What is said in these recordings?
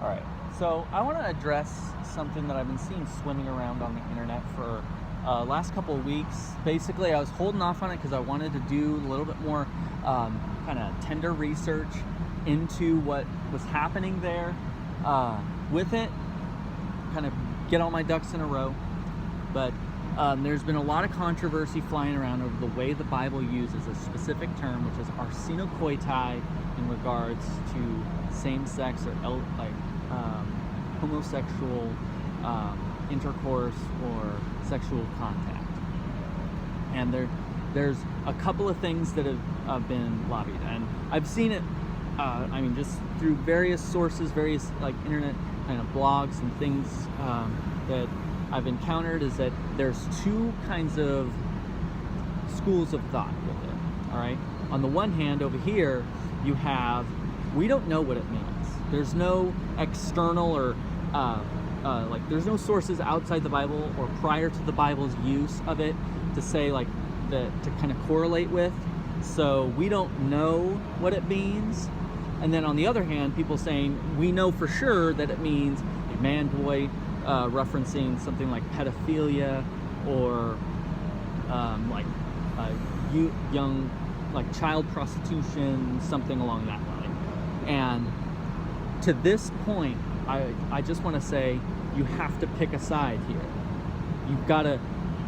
All right, so I want to address something that I've been seeing swimming around on the internet for last couple of weeks. Basically, I was holding off on it because I wanted to do a little bit more kind of tender research into what was happening there with it, kind of get all my ducks in a row. But there's been a lot of controversy flying around over the way the Bible uses a specific term, which is Arsenokoites, in regards to same-sex or homosexual intercourse or sexual contact. And there's a couple of things that have been lobbied, and I've seen it. Just through various sources, various internet kind of blogs and things that I've encountered, is that there's two kinds of schools of thought with it. All right. On the one hand, over here, you have, we don't know what it means. There's no external or there's no sources outside the Bible or prior to the Bible's use of it to say to kind of correlate with. So we don't know what it means. And then on the other hand, people saying we know for sure that it means a man-boy, referencing something like pedophilia or young child prostitution, something along that line. And to this point, I just want to say you have to pick a side here. You've got to.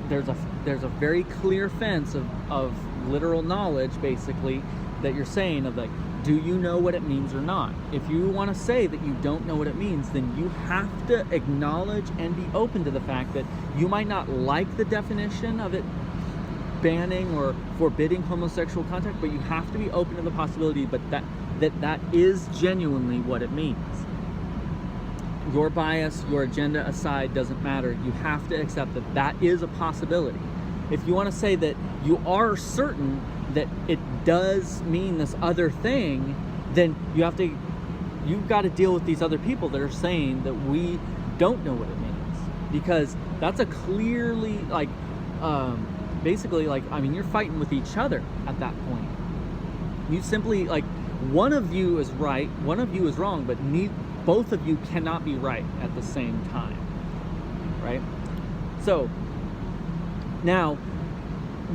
There's a very clear fence of literal knowledge, basically, that you're saying of do you know what it means or not? If you want to say that you don't know what it means, then you have to acknowledge and be open to the fact that you might not like the definition of it banning or forbidding homosexual contact, but you have to be open to the possibility that is genuinely what it means. Your bias, your agenda aside, doesn't matter. You have to accept that is a possibility. If you want to say that you are certain that it does mean this other thing, then you've got to deal with these other people that are saying that we don't know what it means, because that's a clearly you're fighting with each other at that point. You simply one of you is right, one of you is wrong, but both of you cannot be right at the same time, right? So now,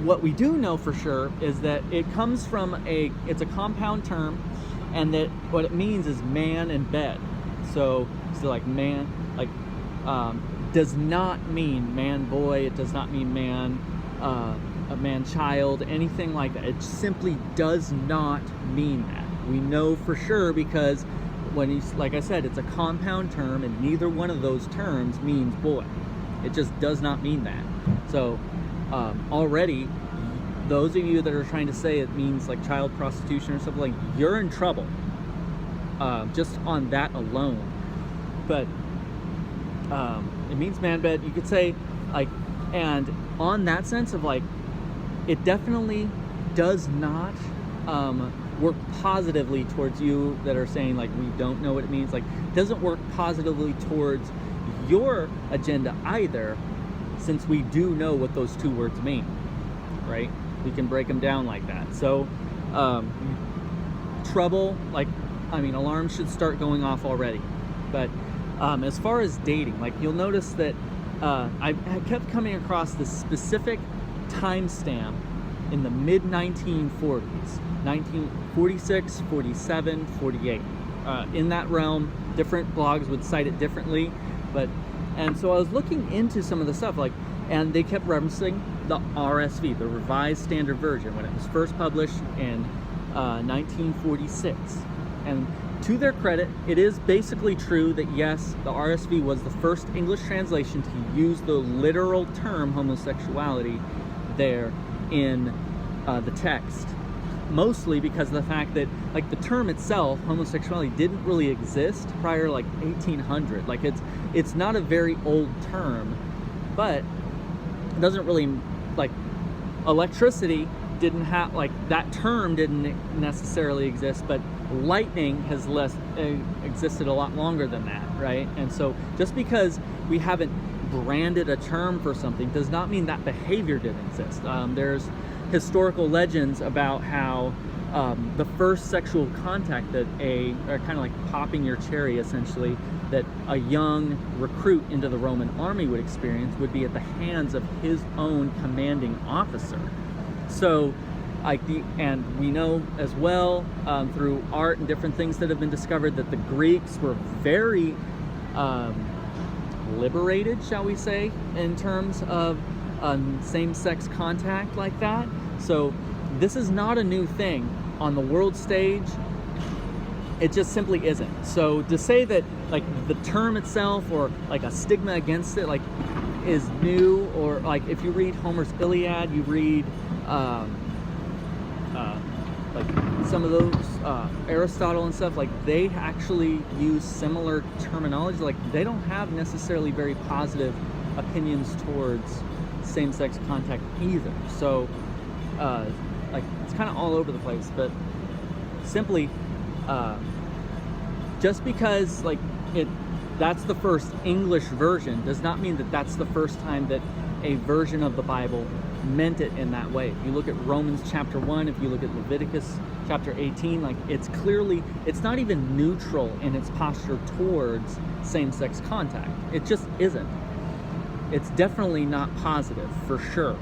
what we do know for sure is that it comes from it's a compound term, and that what it means is man and bed. So man, does not mean man boy. It does not mean man, a man child, anything like that. It simply does not mean that. We know for sure because like I said, it's a compound term, and neither one of those terms means boy. It just does not mean that. So already, those of you that are trying to say it means child prostitution or something, you're in trouble just on that alone. But it means man bed. You could say and on that sense of it definitely does not work positively towards you that are saying we don't know what it means. Doesn't work positively towards your agenda either, since we do know what those two words mean, right? We can break them down like that. So trouble, alarms should start going off already. But as far as dating, you'll notice that I kept coming across this specific timestamp in the mid-1940s, 1946, 47, 48. In that realm, different blogs would cite it differently, and so I was looking into some of the stuff, and they kept referencing the RSV, the Revised Standard Version, when it was first published in 1946. And to their credit, it is basically true that yes, the RSV was the first English translation to use the literal term homosexuality there in the text. Mostly because of the fact that the term itself, homosexuality, didn't really exist prior 1800. It's not a very old term, but it doesn't really electricity didn't have that term didn't necessarily exist, but lightning has existed a lot longer than that, right? And so just because we haven't branded a term for something does not mean that behavior didn't exist. There's historical legends about how the first sexual contact that or kind of like popping your cherry essentially, that a young recruit into the Roman army would experience would be at the hands of his own commanding officer. So and we know as well through art and different things that have been discovered that the Greeks were very liberated, shall we say, in terms of same-sex contact like that. So this is not a new thing on the world stage. It just simply isn't. So to say that like the term itself or like a stigma against it like is new, or like if you read Homer's Iliad, you read like some of those Aristotle and stuff, like they actually use similar terminology. Like they don't have necessarily very positive opinions towards same-sex contact either. So like it's kind of all over the place. But simply just because like that's the first English version does not mean that that's the first time that a version of the Bible meant it in that way. If you look at Romans chapter 1, if you look at Leviticus chapter 18, like it's not even neutral in its posture towards same-sex contact. It just isn't. It's definitely not positive, for sure.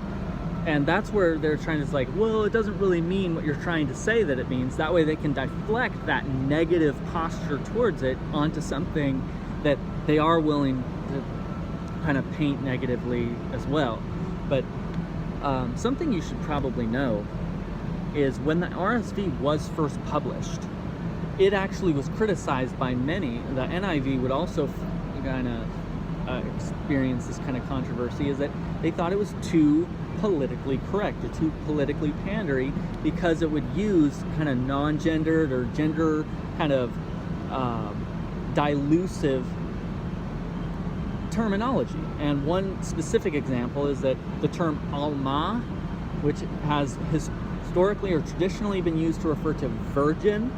And that's where they're trying to like, well, it doesn't really mean what you're trying to say that it means. That way they can deflect that negative posture towards it onto something that they are willing to kind of paint negatively as well. But something you should probably know is when the RSV was first published, it actually was criticized by many. The NIV would also kind of experience this kind of controversy, is that they thought it was too politically correct or too politically pandery because it would use kind of non-gendered or gender kind of dilutive terminology. And one specific example is that the term Alma, which has historically or traditionally been used to refer to virgin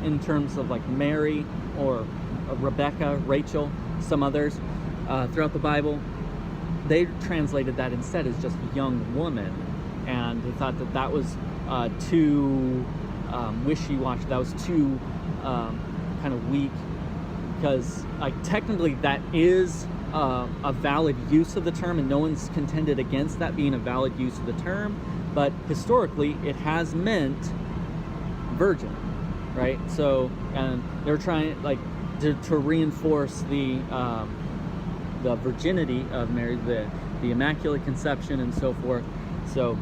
in terms of like Mary or Rebecca, Rachel, some others throughout the Bible, they translated that instead as just young woman, and they thought that that was too wishy-washy, that was too kind of weak, because like technically that is a valid use of the term, and no one's contended against that being a valid use of the term, but historically it has meant virgin, right? So, and they're trying like to reinforce the virginity of Mary, the Immaculate Conception and so forth. So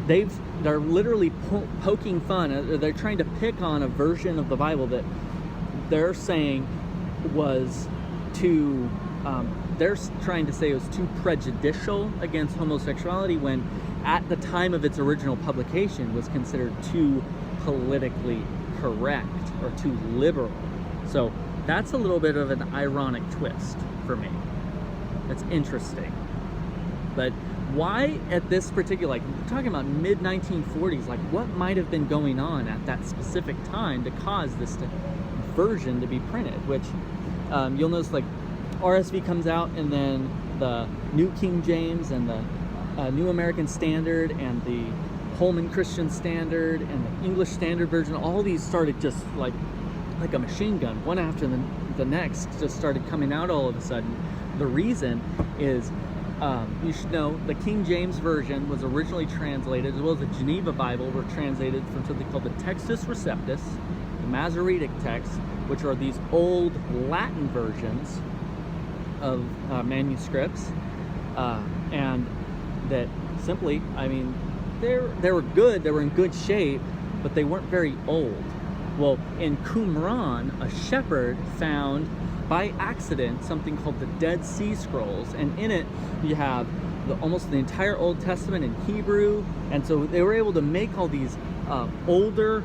they're literally poking fun. They're trying to pick on a version of the Bible that they're saying was too, they're trying to say it was too prejudicial against homosexuality, when at the time of its original publication was considered too politically correct or too liberal. So that's a little bit of an ironic twist for me. It's interesting. But why at this particular, like we're talking about mid-1940s, like what might have been going on at that specific time to cause this version to be printed, which you'll notice like RSV comes out, and then the New King James and the New American Standard and the Holman Christian Standard and the English Standard Version, all these started just like a machine gun, one after the next, just started coming out all of a sudden. The reason is, you should know, the King James Version was originally translated, as well as the Geneva Bible were translated from something called the Textus Receptus, the Masoretic text, which are these old Latin versions of manuscripts, and that simply, I mean, they were good, they were in good shape, but they weren't very old. Well, in Qumran, a shepherd found by accident something called the Dead Sea Scrolls, and in it you have almost the entire Old Testament in Hebrew, and so they were able to make all these older,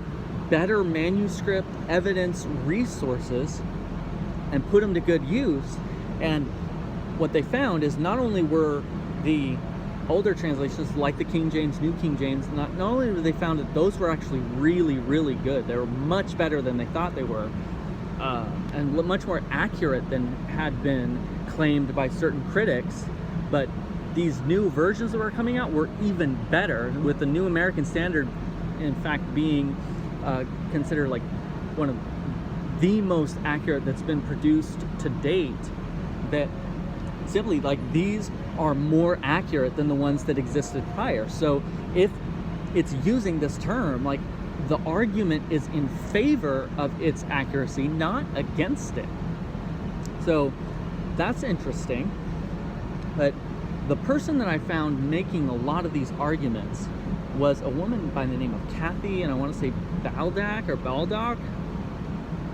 better manuscript evidence resources and put them to good use. And what they found is not only were the older translations like the King James, New King James, not only did they found that those were actually really, really good, they were much better than they thought they were, and much more accurate than had been claimed by certain critics, but these new versions that were coming out were even better, with the New American Standard, in fact, being considered like one of the most accurate that's been produced to date. That simply, like, these are more accurate than the ones that existed prior. So if it's using this term, like, the argument is in favor of its accuracy, not against it. So that's interesting. But the person that I found making a lot of these arguments was a woman by the name of Kathy, and I want to say Baldock,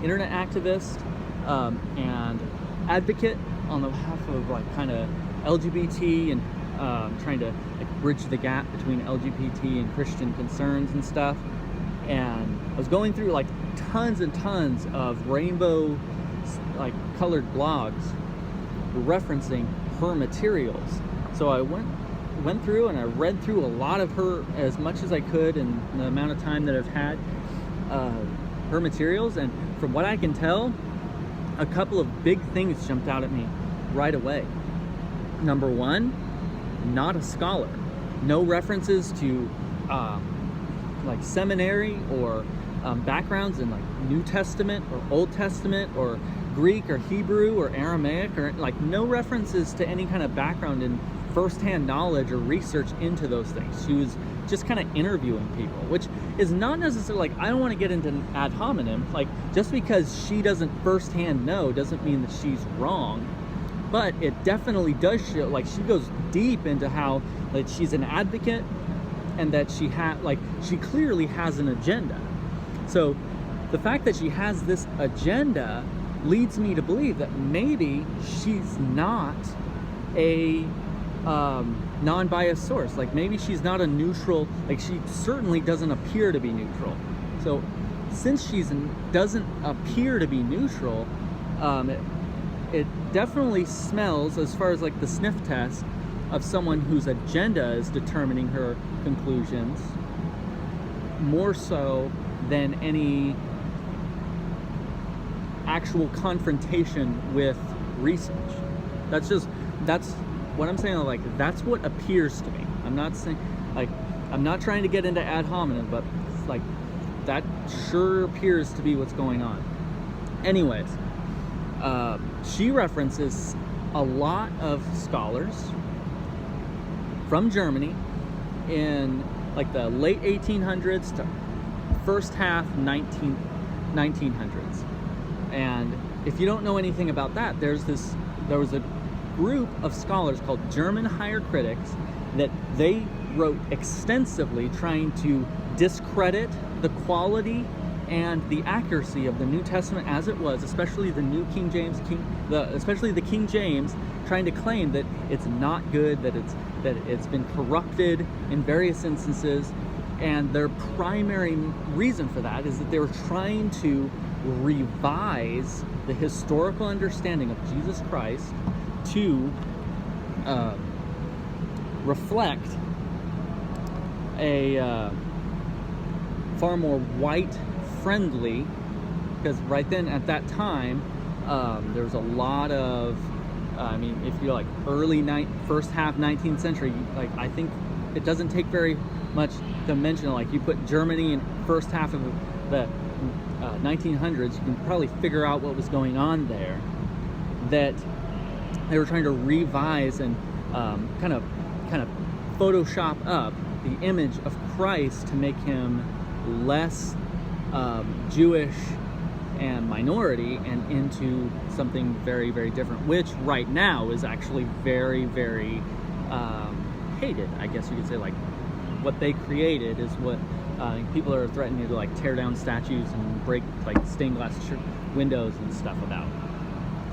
internet activist and advocate on the behalf of, like, kind of LGBT and trying to, like, bridge the gap between LGBT and Christian concerns and stuff. And I was going through, like, tons and tons of rainbow, like, colored blogs referencing her materials. So I went through and I read through a lot of her, as much as I could in the amount of time that I've had, her materials. And from what I can tell, a couple of big things jumped out at me right away. Number one, not a scholar. No references to like seminary or backgrounds in, like, New Testament or Old Testament or Greek or Hebrew or Aramaic, or, like, no references to any kind of background in firsthand knowledge or research into those things. She was just kind of interviewing people, which is not necessarily, like, I don't want to get into ad hominem. Like, just because she doesn't firsthand know doesn't mean that she's wrong. But it definitely does show, like, she goes deep into how, like, she's an advocate and that she she clearly has an agenda. So the fact that she has this agenda leads me to believe that maybe she's not a non-biased source. Like, maybe she's not a neutral, like, she certainly doesn't appear to be neutral. So since she doesn't appear to be neutral, it definitely smells, as far as, like, the sniff test, of someone whose agenda is determining her conclusions, more so than any actual confrontation with research. That's what I'm saying. Like, that's what appears to me. I'm not saying, like, I'm not trying to get into ad hominem, but, like, that sure appears to be what's going on. Anyways, she references a lot of scholars from Germany in, like, the late 1800s to first half 1900s. And if you don't know anything about that, there was a group of scholars called German higher critics that they wrote extensively trying to discredit the quality and the accuracy of the New Testament as it was, especially the New King James, especially the King James, trying to claim that it's not good, that it's been corrupted in various instances. And their primary reason for that is that they were trying to revise the historical understanding of Jesus Christ to reflect a far more white-friendly, because right then at that time there was a lot of, I mean, if you're, like, first half 19th century, like, I think it doesn't take very much to mention, like, you put Germany in first half of the 1900s, you can probably figure out what was going on there, that they were trying to revise and kind of Photoshop up the image of Christ to make him less Jewish and minority and into something very, very different, which right now is actually very, very hated, I guess you could say. Like, what they created is what people are threatening to, like, tear down statues and break, like, stained glass windows and stuff about.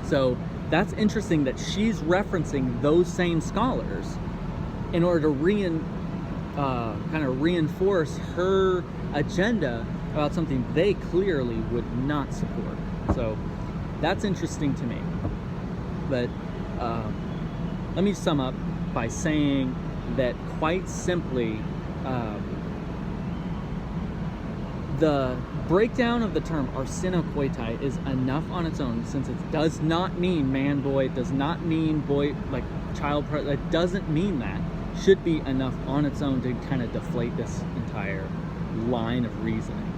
So that's interesting that she's referencing those same scholars in order to kind of reinforce her agenda about something they clearly would not support. So that's interesting to me. But let me sum up by saying that, quite simply, the breakdown of the term arsenokoites is enough on its own, since it does not mean man boy, it does not mean boy like child, it doesn't mean that, should be enough on its own to kind of deflate this entire line of reasoning.